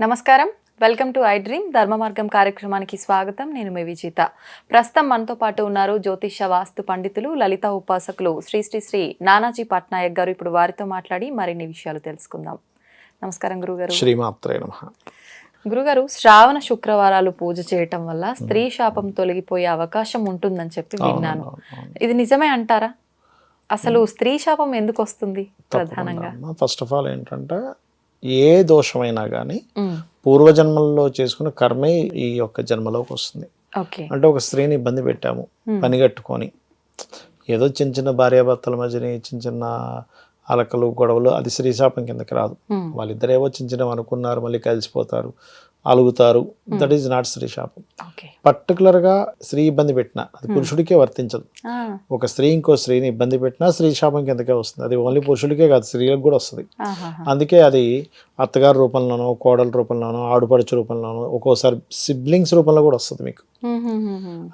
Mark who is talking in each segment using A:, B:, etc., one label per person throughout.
A: నమస్కారం, welcome to I dream ధర్మ మార్గం కార్యక్రమానికి స్వాగతం. నేను మీ విజేత. ప్రస్తుతం మనతో పాటు ఉన్నారు జ్యోతిష వాస్తు పండితులు, లలిత ఉపాసకులు శ్రీ శ్రీ శ్రీ నానాజీ పట్నాయక్ గారు. ఇప్పుడు వారితో మాట్లాడి మరిన్ని విషయాలు తెలుసుకుందాం. నమస్కారం గురుగారు.
B: శ్రీమాత్రే నమః.
A: గురుగారు, శ్రావణ శుక్రవారాలు పూజ చేయటం వల్ల స్త్రీ శాపం తొలగిపోయే అవకాశం ఉంటుందని చెప్పి విన్నాను. ఇది నిజమే అంటారా? అసలు స్త్రీ శాపం ఎందుకు వస్తుంది ప్రధానంగా?
B: ఫస్ట్ ఆఫ్ ఆల్ ఏంటంటే, ఏ దోషమైనా కానీ పూర్వజన్మల్లో చేసుకున్న కర్మే ఈ యొక్క జన్మలోకి వస్తుంది. అంటే ఒక స్త్రీని ఇబ్బంది పెట్టాము, పని కట్టుకొని, ఏదో చిన్న చిన్న భార్యాభర్తల మధ్యని చిన్న చిన్న అలకలు గొడవలు, అది స్త్రీశాపం కిందకి రాదు. వాళ్ళిద్దరేవో చిన్న చిన్న అనుకున్నారు, మళ్ళీ కలిసిపోతారు, అలుగుతారు, దట్ ఈజ్ నాట్ స్త్రీశాపం. పర్టికులర్గా స్త్రీ ఇబ్బంది పెట్టినా అది పురుషుడికే వర్తించదు. ఒక స్త్రీ ఇంకో స్త్రీని ఇబ్బంది పెట్టినా స్త్రీశాపం కిందకే వస్తుంది. అది ఓన్లీ పురుషుడికే కాదు, స్త్రీలకు కూడా వస్తుంది. అందుకే అది అత్తగారి రూపంలోనో, కోడల రూపంలోనో, ఆడుపడుచు రూపంలోనో, ఒక్కోసారి సిబ్లింగ్స్ రూపంలో కూడా వస్తుంది మీకు.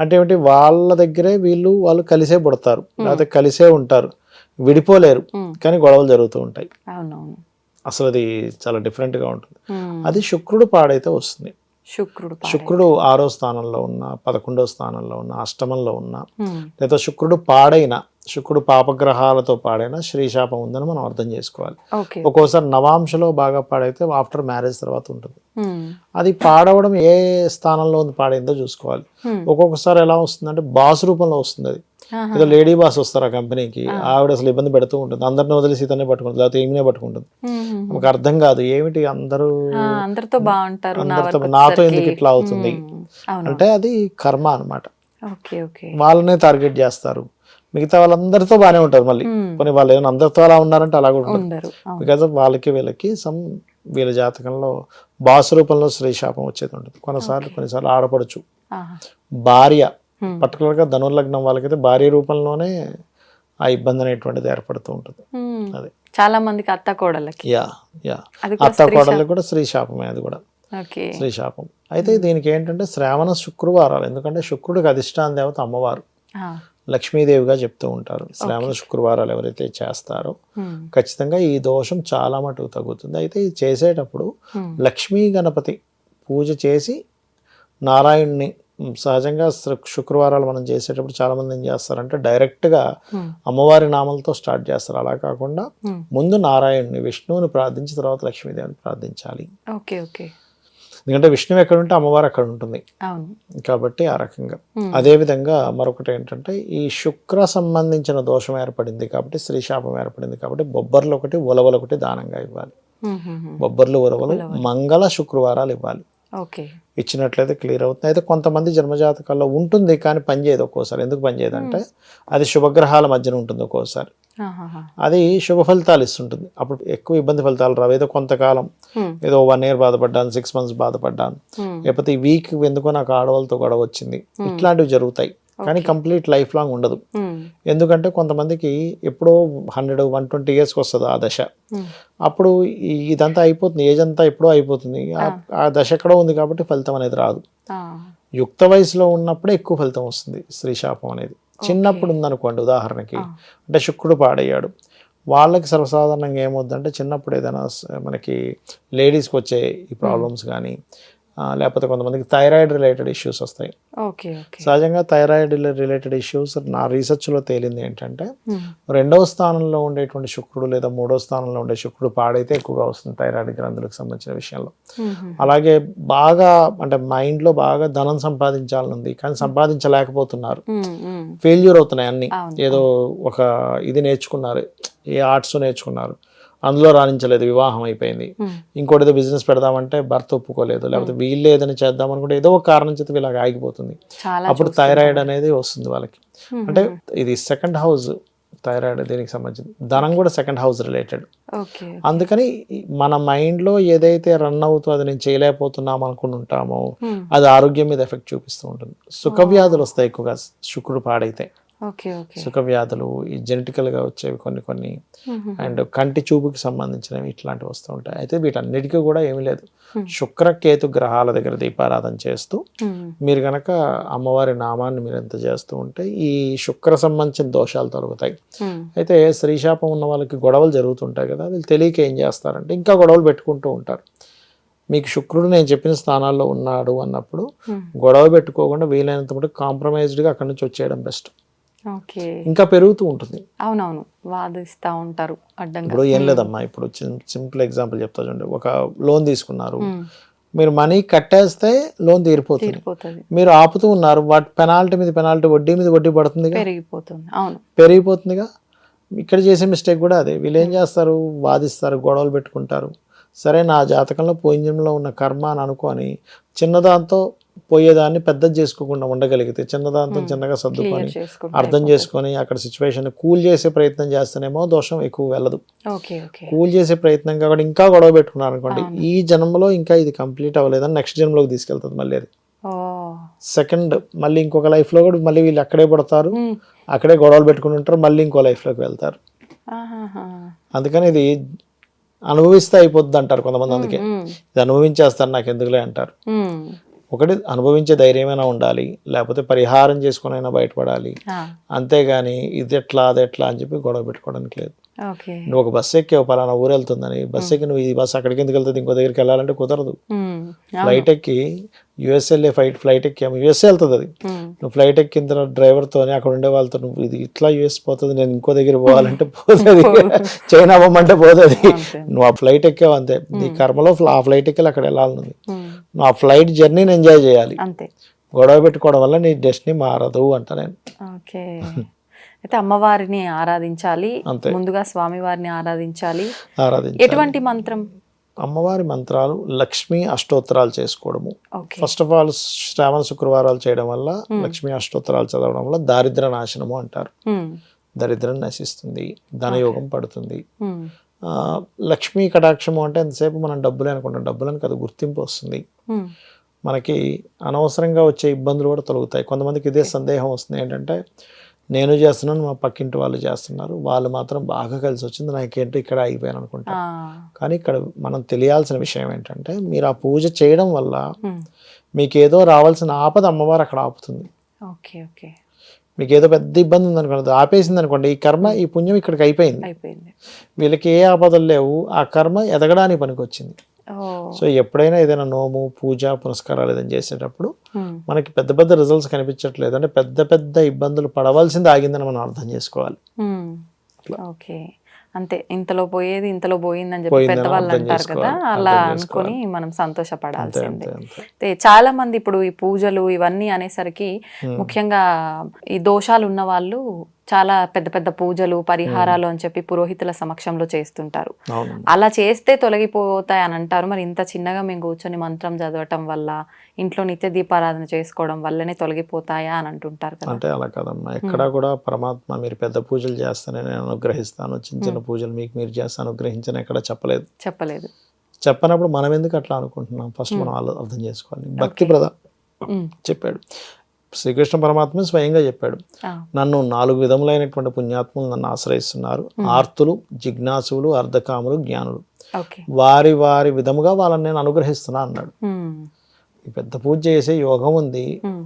B: అంటే ఏమిటి, వాళ్ళ దగ్గరే వాళ్ళు కలిసే పుడతారు, లేకపోతే కలిసే ఉంటారు, విడిపోలేరు, కానీ గొడవలు జరుగుతూ ఉంటాయి. అసలు అది చాలా డిఫరెంట్గా ఉంటుంది. అది శుక్రుడు పాడైతే వస్తుంది. శుక్రుడు 6వ స్థానంలో ఉన్న, 11వ స్థానంలో ఉన్న, అష్టమంలో ఉన్న, లేదా శుక్రుడు పాడైన, శుక్రుడు పాపగ్రహాలతో పాడైన శ్రీశాపం ఉందని మనం అర్థం చేసుకోవాలి. ఒక్కోసారి నవాంశలో బాగా పాడైతే ఆఫ్టర్ మ్యారేజ్ తర్వాత ఉంటుంది. అది పాడవడం ఏ స్థానంలో ఉంది పాడైందో చూసుకోవాలి. ఒక్కొక్కసారి ఎలా వస్తుందంటే బాస్ రూపంలో వస్తుంది. అది ఏదో లేడీ బాస్ వస్తారు ఆ కంపెనీకి, ఆవిడ అసలు ఇబ్బంది పెడుతూ ఉంటుంది, అందరిని వదిలి సీతనే పట్టుకుంటుంది, లేకపోతే ఏమినే పట్టుకుంటుంది. మనకు అర్థం కాదు, ఏమిటి అందరితో బాగుంటారు, నాతో ఎందుకు ఇట్లా అవుతుంది అంటే అది కర్మ అనమాట. వాళ్ళనే టార్గెట్ చేస్తారు, మిగతా వాళ్ళందరితో బాగానే ఉంటారు. మళ్ళీ కొన్ని వాళ్ళు ఏమైనా అందరితో అలా ఉన్నారంటే అలా కూడా ఉంటారు. బికాజ్ వీళ్ళకి వీళ్ళ జాతకంలో బాస్ రూపంలో శ్రీశాపం వచ్చేది ఉంటుంది. కొన్నిసార్లు ఆడపడుచు, భార్య, పర్టికులర్గా ధనుర్లగ్నం వాళ్ళకైతే భార్య రూపంలోనే ఆ ఇబ్బంది అనేటువంటిది ఏర్పడుతూ ఉంటుంది. అది
A: చాలా మందికి అత్త కోడళ్ళకి
B: అత్త కోడళ్ళకి కూడా శ్రీశాపమే, అది కూడా శ్రీశాపం. అయితే దీనికి ఏంటంటే శ్రావణ శుక్రవారాలు, ఎందుకంటే శుక్రుడికి అధిష్టాన దేవత అమ్మవారు లక్ష్మీదేవిగా చెప్తూ ఉంటారు. శ్రావణ శుక్రవారాలు ఎవరైతే చేస్తారో ఖచ్చితంగా ఈ దోషం చాలా మటుకు తగ్గుతుంది. అయితే ఇది చేసేటప్పుడు లక్ష్మీ గణపతి పూజ చేసి నారాయణ్ణి, సహజంగా శుక్రవారాలు మనం చేసేటప్పుడు చాలా మంది ఏం చేస్తారంటే డైరెక్ట్గా అమ్మవారి నామాలతో స్టార్ట్ చేస్తారు. అలా కాకుండా ముందు నారాయణ్ణి, విష్ణువుని ప్రార్థించి తర్వాత లక్ష్మీదేవిని ప్రార్థించాలి. ఎందుకంటే విష్ణువు ఎక్కడ ఉంటే అమ్మవారు అక్కడ ఉంటుంది కాబట్టి ఆ రకంగా. అదేవిధంగా మరొకటి ఏంటంటే, ఈ శుక్ర సంబంధించిన దోషం ఏర్పడింది కాబట్టి, స్త్రీశాపం ఏర్పడింది కాబట్టి బొబ్బర్లు ఒకటి, ఉలవలు ఒకటి దానంగా ఇవ్వాలి. బొబ్బర్లు, ఉలవలు మంగళ శుక్రవారాలు ఇవ్వాలి. ఇచ్చినట్లయితే క్లియర్ అవుతుంది. అయితే కొంతమంది జన్మజాతకాల్లో ఉంటుంది కానీ పనిచేయదు ఒక్కోసారి. ఎందుకు పనిచేయదు అంటే అది శుభగ్రహాల మధ్యన ఉంటుంది ఒక్కోసారి, అది శుభ ఫలితాలు ఇస్తుంటుంది. అప్పుడు ఎక్కువ ఇబ్బంది ఫలితాలు రావు. ఏదో కొంతకాలం, ఏదో 1 year బాధపడ్డాను, 6 months బాధపడ్డాను, లేకపోతే ఈ వీక్ ఎందుకో నాకు ఆడవాళ్ళతో గొడవ వచ్చింది, ఇట్లాంటివి జరుగుతాయి. కానీ కంప్లీట్ లైఫ్ లాంగ్ ఉండదు. ఎందుకంటే కొంతమందికి ఎప్పుడో 100-120 yearsకి వస్తుంది ఆ దశ. అప్పుడు ఇదంతా అయిపోతుంది, ఏజ్ అంతా ఎప్పుడో అయిపోతుంది, ఆ దశ ఎక్కడో ఉంది కాబట్టి ఫలితం అనేది రాదు. యుక్త వయసులో ఉన్నప్పుడే ఎక్కువ ఫలితం వస్తుంది స్త్రీశాపం అనేది. చిన్నప్పుడు ఉందనుకోండి, ఉదాహరణకి అంటే శుక్రుడు పాడయ్యాడు, వాళ్ళకి సర్వసాధారణంగా ఏమవుద్దంటే చిన్నప్పుడు ఏదైనా మనకి లేడీస్కి వచ్చే ఈ ప్రాబ్లమ్స్ కానీ, లేకపోతే కొంతమందికి థైరాయిడ్ రిలేటెడ్ ఇష్యూస్ వస్తాయి. సహజంగా థైరాయిడ్ రిలేటెడ్ ఇష్యూస్ నా రీసెర్చ్లో తేలింది ఏంటంటే, 2వ స్థానంలో ఉండేటువంటి శుక్రుడు లేదా 3వ స్థానంలో ఉండే శుక్రుడు పాడైతే ఎక్కువగా వస్తుంది థైరాయిడ్ గ్రంథులకు సంబంధించిన విషయంలో. అలాగే బాగా అంటే మైండ్లో బాగా ధనం సంపాదించాలని ఉంది కానీ సంపాదించలేకపోతున్నారు, ఫెయిల్యూర్ అవుతున్నాయి అన్ని. ఏదో ఒక ఇది నేర్చుకున్నారు, ఏ ఆర్ట్స్ నేర్చుకున్నారు, అందులో రాణించలేదు, వివాహం అయిపోయింది. ఇంకోటి ఏదో బిజినెస్ పెడదామంటే భర్త ఒప్పుకోలేదు, లేకపోతే వీళ్ళు ఏదైనా చేద్దామనుకుంటే ఏదో ఒక కారణం చేత వీళ్ళకి ఆగిపోతుంది. అప్పుడు థైరాయిడ్ అనేది వస్తుంది వాళ్ళకి. అంటే ఇది 2nd house థైరాయిడ్, దీనికి సంబంధించింది. ధనం కూడా 2nd house రిలేటెడ్. అందుకని మన మైండ్లో ఏదైతే రన్ అవుతుందో అది నేను చేయలేకపోతున్నాం అనుకుని ఉంటామో అది ఆరోగ్యం మీద ఎఫెక్ట్ చూపిస్తూ ఉంటుంది. సుఖవ్యాధులు వస్తాయి ఎక్కువగా శుక్రుడు పాడైతే. సుఖ వ్యాధులు, ఈ జెనెటికల్గా వచ్చేవి కొన్ని, అండ్ కంటి చూపుకి సంబంధించినవి ఇట్లాంటివి వస్తూ ఉంటాయి. అయితే వీటన్నిటికీ కూడా ఏమీ లేదు, శుక్రకేతు గ్రహాల దగ్గర దీపారాధన చేస్తూ మీరు కనుక అమ్మవారి నామాన్ని మీరు ఎంత చేస్తూ ఉంటే ఈ శుక్ర సంబంధించిన దోషాలు తొలగుతాయి. అయితే స్త్రీశాపం ఉన్న వాళ్ళకి గొడవలు జరుగుతుంటాయి కదా, వీళ్ళు తెలియక ఏం చేస్తారంటే ఇంకా గొడవలు పెట్టుకుంటూ ఉంటారు. మీకు శుక్రుడు నేను చెప్పిన స్థానాల్లో ఉన్నాడు అన్నప్పుడు గొడవ పెట్టుకోకుండా వీలైనంత మటుకు కాంప్రమైజ్డ్గా అక్కడి నుంచి వచ్చేయడం బెస్ట్.
A: ఓకే.
B: ఇంకా పెరుగుతూ ఉంటుంది.
A: అవునవును, వాదిస్తూ ఉంటారు అడ్డంగా.
B: ఇప్పుడు ఏం లేదమ్మా, ఇప్పుడు సింపుల్ ఎగ్జాంపుల్ చెప్తా చూడండి. ఒక లోన్ తీసుకున్నారు, మీరు మనీ కట్టేస్తే లోన్ తీరిపోతుంది. మీరు ఆపుతూ ఉన్నారు, వాటి పెనాల్టీ మీద పెనాల్టీ, వడ్డీ మీద వడ్డీ పడుతుంది,
A: పెరిగిపోతుంది. అవును,
B: పెరిగిపోతుందిగా. ఇక్కడ చేసే మిస్టేక్ కూడా అదే. వీళ్ళు ఏం చేస్తారు, వాదిస్తారు, గొడవలు పెట్టుకుంటారు. సరే నా జాతకంలో పోయినంలో ఉన్న కర్మ అని అనుకొని చిన్నదాంతో పోయేదాన్ని పెద్దది చేసుకోకుండా ఉండగలిగితే, చిన్నదాంతో చిన్నగా సర్దుకొని అర్థం చేసుకొని అక్కడ సిచ్యువేషన్ కూల్ చేసే ప్రయత్నం చేస్తేనేమో దోషం ఎక్కువ వెళ్ళదు. కూల్ చేసే ప్రయత్నం కాబట్టి ఇంకా గొడవ పెట్టుకున్నారు అనుకోండి, ఈ జన్మలో ఇంకా ఇది కంప్లీట్ అవ్వలేదని నెక్స్ట్ జన్మలోకి తీసుకెళ్తుంది మళ్ళీ అది. సెకండ్ మళ్ళీ ఇంకొక లైఫ్ లో కూడా మళ్ళీ వీళ్ళు అక్కడే పడతారు, అక్కడే గొడవలు పెట్టుకుని ఉంటారు, మళ్ళీ ఇంకో లైఫ్ లోకి వెళ్తారు. అందుకని ఇది అనుభవిస్తే అయిపోద్ది అంటారు కొంతమంది. అందుకే ఇది అనుభవించేస్తారు, నాకు ఎందుకులే అంటారు. ఒకటి అనుభవించే ధైర్యమైనా ఉండాలి, లేకపోతే పరిహారం చేసుకునైనా బయటపడాలి. అంతేగాని ఇది ఎట్లా అది ఎట్లా అని చెప్పి గొడవ పెట్టుకోవడానికి లేదు. నువ్వు ఒక బస్సు ఎక్కావు, పలానా ఊరు వెళ్తుందని, బస్సు ఎక్కి నువ్వు ఈ బస్సు అక్కడికి ఎందుకు వెళ్తుంది, ఇంకో దగ్గరికి వెళ్ళాలంటే కుదరదు. ఫ్లైట్ ఎక్కి యుఎస్ఏ ఫ్లైట్ ఎక్కాము, యుఎస్ఏ వెళ్తుంది అది. నువ్వు ఫ్లైట్ ఎక్కిన తర్వాత డ్రైవర్తో అక్కడ ఉండే వాళ్ళతో నువ్వు ఇది ఇట్లా యుఎస్ పోతుంది, నేను ఇంకో దగ్గర పోవాలంటే పోతుంది, చైనా పోమంటే పోతుంది. నువ్వు ఆ ఫ్లైట్ ఎక్కావు అంతే, నీ కర్మలో ఆ ఫ్లైట్ ఎక్కి అక్కడ వెళ్ళాలనుంది. నువ్వు ఆ ఫ్లైట్ జర్నీని ఎంజాయ్ చేయాలి. గొడవ పెట్టుకోవడం వల్ల నీ డెస్టినీ మారదు అంట నేను.
A: అయితే అమ్మవారిని ఆరాధించాలి, ముందుగా స్వామివారిని ఆరాధించాలి. ఎటువంటి మంత్రం?
B: అమ్మవారి మంత్రాలు, లక్ష్మీ అష్టోత్తరాలు చేసుకోవడము. ఫస్ట్ ఆఫ్ ఆల్ శ్రావణ శుక్రవారాలు చేయడం వల్ల, లక్ష్మీ అష్టోత్తరాలు చదవడం వల్ల దారిద్ర నాశనము అంటారు. దరిద్రం నశిస్తుంది, ధనయోగం పడుతుంది. లక్ష్మీ కటాక్షము అంటే ఎంతసేపు మనం డబ్బులే అనుకుంటాం, డబ్బులని కదా గుర్తింపు వస్తుంది. మనకి అనవసరంగా వచ్చే ఇబ్బందులు కూడా తొలగుతాయి. కొంతమందికి ఇదే సందేహం వస్తుంది, ఏంటంటే నేను చేస్తున్నాను, మా పక్కింటి వాళ్ళు చేస్తున్నారు, వాళ్ళు మాత్రం బాగా కలిసి వచ్చింది, నాకేంటో ఇక్కడ ఆగిపోయాను అనుకుంటా. కానీ ఇక్కడ మనం తెలియాల్సిన విషయం ఏంటంటే, మీరు ఆ పూజ చేయడం వల్ల మీకు ఏదో రావాల్సిన ఆపద అమ్మవారు అక్కడ ఆపుతుంది. మీకు ఏదో పెద్ద ఇబ్బంది ఉందనుకోండి, ఆపేసింది అనుకోండి, ఈ కర్మ ఈ పుణ్యం ఇక్కడికి అయిపోయింది. వీళ్ళకి ఏ ఆపదలు లేవు, ఆ కర్మ ఎదగడానికి పనికి వచ్చింది. సో ఎప్పుడైనా ఏదైనా నోము, పూజ, పునస్కారాలు ఏదైనా చేసేటప్పుడు మనకి పెద్ద పెద్ద రిజల్ట్స్ కనిపించట్లేదు అంటే పెద్ద పెద్ద ఇబ్బందులు పడవలసింది ఆగిందని మనం అర్థం చేసుకోవాలి.
A: ఓకే, అంతే. ఇంతలో పోయేది ఇంతలో పోయిందని చెప్పి పెద్దవాళ్ళు అంటారు కదా, అలా అనుకొని మనం సంతోషపడాల్సిందే. చాలా మంది ఇప్పుడు ఈ పూజలు ఇవన్నీ అనేసరికి ముఖ్యంగా ఈ దోషాలు ఉన్న వాళ్ళు చాలా పెద్ద పెద్ద పూజలు, పరిహారాలు అని చెప్పి పురోహితుల సమక్షంలో చేస్తుంటారు. అలా చేస్తే తొలగిపోతాయి అని అంటారు. మరి ఇంత చిన్నగా మేము కూర్చొని మంత్రం చదవటం వల్ల, ఇంట్లో నిత్య దీపారాధన చేసుకోవడం వల్లనే తొలగిపోతాయా అని అంటుంటారు కదా.
B: అంటే అలా కదమ్మా, ఎక్కడా కూడా పరమాత్మ మీరు పెద్ద పూజలు చేస్తానే నేను అనుగ్రహిస్తాను, చిన్న చిన్న పూజలు మీకు మీరు చేస్తాను అనుగ్రహించని ఎక్కడ చెప్పలేదు. చెప్పనప్పుడు మనం ఎందుకు అట్లా అనుకుంటున్నాం, ఫస్ట్ మనం అర్థం చేసుకోవాలి. భక్తి చెప్పాడు శ్రీకృష్ణ పరమాత్మ, స్వయంగా చెప్పాడు, నన్ను 4 విధములైనటువంటి పుణ్యాత్ములు నన్ను ఆశ్రయిస్తున్నారు, ఆర్తులు, జిజ్ఞాసులు, అర్ధకాములు, జ్ఞానులు, వారి వారి విధముగా వాళ్ళని నేను అనుగ్రహిస్తున్నా అన్నాడు. ఈ పెద్ద పూజ చేసే యోగం ఉంది.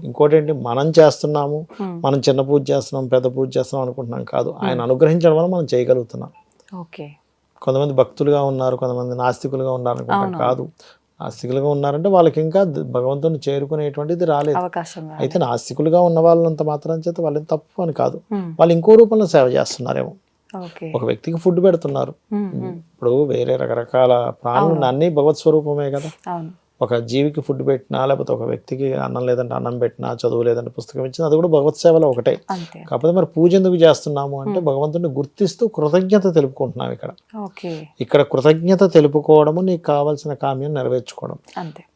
B: ఇంకోటి ఏంటి, మనం చేస్తున్నాము, మనం చిన్న పూజ చేస్తున్నాం, పెద్ద పూజ చేస్తున్నాం అనుకుంటున్నాం కాదు, ఆయన అనుగ్రహించడం వల్ల మనం చేయగలుగుతున్నాం. కొంతమంది భక్తులుగా ఉన్నారు, కొంతమంది నాస్తికులుగా ఉన్నారు అనుకుంటాం కాదు. నాస్తికులుగా ఉన్నారంటే వాళ్ళకి ఇంకా భగవంతుని చేరుకునేటువంటిది రాలేదు. అయితే నాస్తికులుగా ఉన్న వాళ్ళంత మాత్రం చేత వాళ్ళని తప్పు అని కాదు, వాళ్ళు ఇంకో రూపంలో సేవ చేస్తున్నారేమో. ఒక వ్యక్తికి ఫుడ్ పెడుతున్నారు, ఇప్పుడు వేరే రకరకాల ప్రాణులు అన్ని భగవత్ స్వరూపమే కదా. ఒక జీవికి ఫుడ్ పెట్టినా, లేకపోతే ఒక వ్యక్తికి అన్నం లేదంటే అన్నం పెట్టినా, చదువు లేదంటే పుస్తకం ఇచ్చినా, అది కూడా భగవత్ సేవలో ఒకటే. కాకపోతే మరి పూజ ఎందుకు చేస్తున్నాము అంటే భగవంతుని గుర్తిస్తూ కృతజ్ఞత తెలుపుకుంటున్నాం. ఇక్కడ కృతజ్ఞత తెలుపుకోవడము, నీకు కావాల్సిన కామ్యం నెరవేర్చుకోవడం.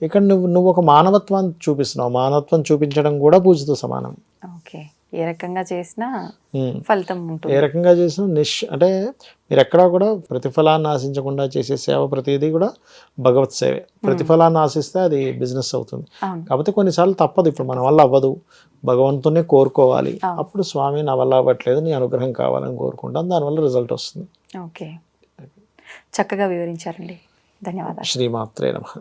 B: ఇక్కడ నువ్వు ఒక మానవత్వాన్ని చూపిస్తున్నావు, మానవత్వం చూపించడం కూడా పూజతో సమానం.
A: ఏ రకంగా చేసినా ఫలితం ఉంటుంది.
B: ఏ రకంగా చేసినా అంటే మీరు ఎక్కడా కూడా ప్రతిఫలాన్ని ఆశించకుండా చేసే సేవ ప్రతిదీ కూడా భగవత్ సేవే. ప్రతిఫలాన్ని ఆశిస్తే అది బిజినెస్ అవుతుంది. కాకపోతే కొన్నిసార్లు తప్పదు, ఇప్పుడు మన వల్ల అవ్వదు, భగవంతునే కోరుకోవాలి. అప్పుడు స్వామి నా వల్ల అవ్వట్లేదు, నీ అనుగ్రహం కావాలని కోరుకుంటాం, దానివల్ల రిజల్ట్ వస్తుంది.
A: ఓకే, చక్కగా వివరించారండి, ధన్యవాదాలు.
B: శ్రీమాత్రే నమః.